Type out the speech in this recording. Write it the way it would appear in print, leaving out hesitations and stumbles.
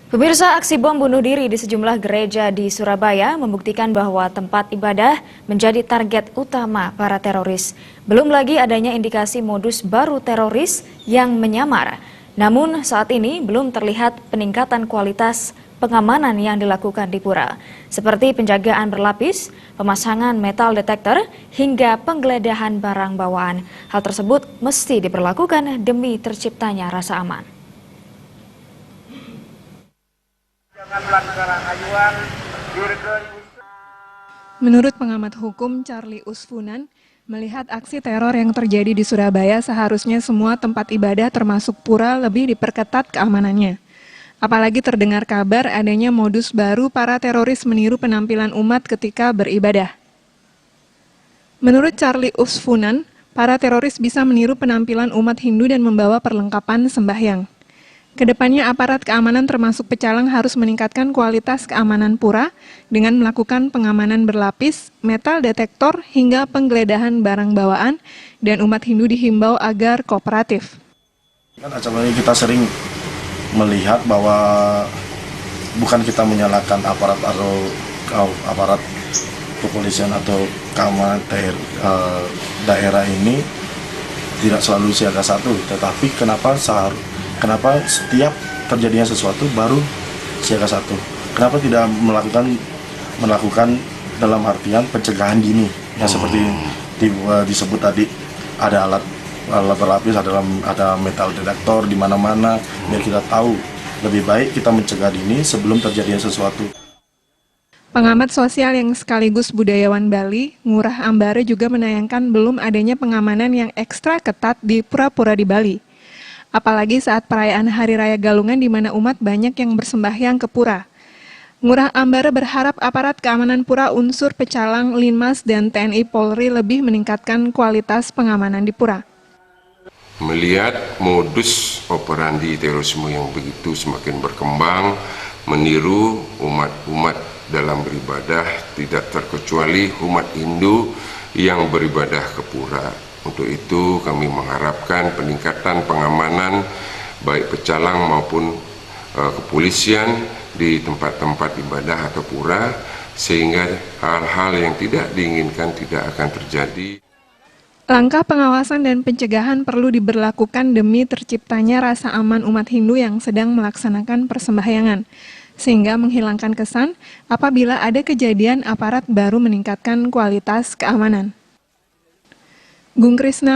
Pemirsa, aksi bom bunuh diri di sejumlah gereja di Surabaya membuktikan bahwa tempat ibadah menjadi target utama para teroris. Belum lagi adanya indikasi modus baru teroris yang menyamar. Namun saat ini belum terlihat peningkatan kualitas pengamanan yang dilakukan di pura, seperti penjagaan berlapis, pemasangan metal detektor, hingga penggeledahan barang bawaan. Hal tersebut mesti diberlakukan demi terciptanya rasa aman. Menurut pengamat hukum Charlie Usfunan, melihat aksi teror yang terjadi di Surabaya, seharusnya semua tempat ibadah termasuk pura lebih diperketat keamanannya. Apalagi terdengar kabar adanya modus baru para teroris meniru penampilan umat ketika beribadah. Menurut Charlie Usfunan, para teroris bisa meniru penampilan umat Hindu dan membawa perlengkapan sembahyang. Kedepannya aparat keamanan termasuk pecalang harus meningkatkan kualitas keamanan pura dengan melakukan pengamanan berlapis, metal detektor, hingga penggeledahan barang bawaan, dan umat Hindu dihimbau agar kooperatif. Kan acara ini kita sering melihat bahwa bukan kita menyalahkan aparat atau aparat kepolisian atau keamanan daerah ini tidak selalu siaga satu, tetapi kenapa setiap terjadinya sesuatu baru siaga satu? Kenapa tidak melakukan dalam artian pencegahan dini yang seperti disebut tadi, ada alat berlapis, ada metal detektor di mana-mana, biar kita tahu lebih baik kita mencegah dini sebelum terjadinya sesuatu. Pengamat sosial yang sekaligus budayawan Bali, Ngurah Ambare juga menayangkan belum adanya pengamanan yang ekstra ketat di pura-pura di Bali. Apalagi saat perayaan Hari Raya Galungan di mana umat banyak yang bersembahyang ke pura. Ngurah Ambare berharap aparat keamanan pura, unsur pecalang, Linmas, dan TNI Polri lebih meningkatkan kualitas pengamanan di pura. Melihat modus operandi terorisme yang begitu semakin berkembang, meniru umat-umat dalam beribadah, tidak terkecuali umat Hindu yang beribadah ke pura. Untuk itu kami mengharapkan peningkatan pengamanan baik pecalang maupun kepolisian di tempat-tempat ibadah atau pura, sehingga hal-hal yang tidak diinginkan tidak akan terjadi. Langkah pengawasan dan pencegahan perlu diberlakukan demi terciptanya rasa aman umat Hindu yang sedang melaksanakan persembahyangan, sehingga menghilangkan kesan apabila ada kejadian aparat baru meningkatkan kualitas keamanan. Gung Krisna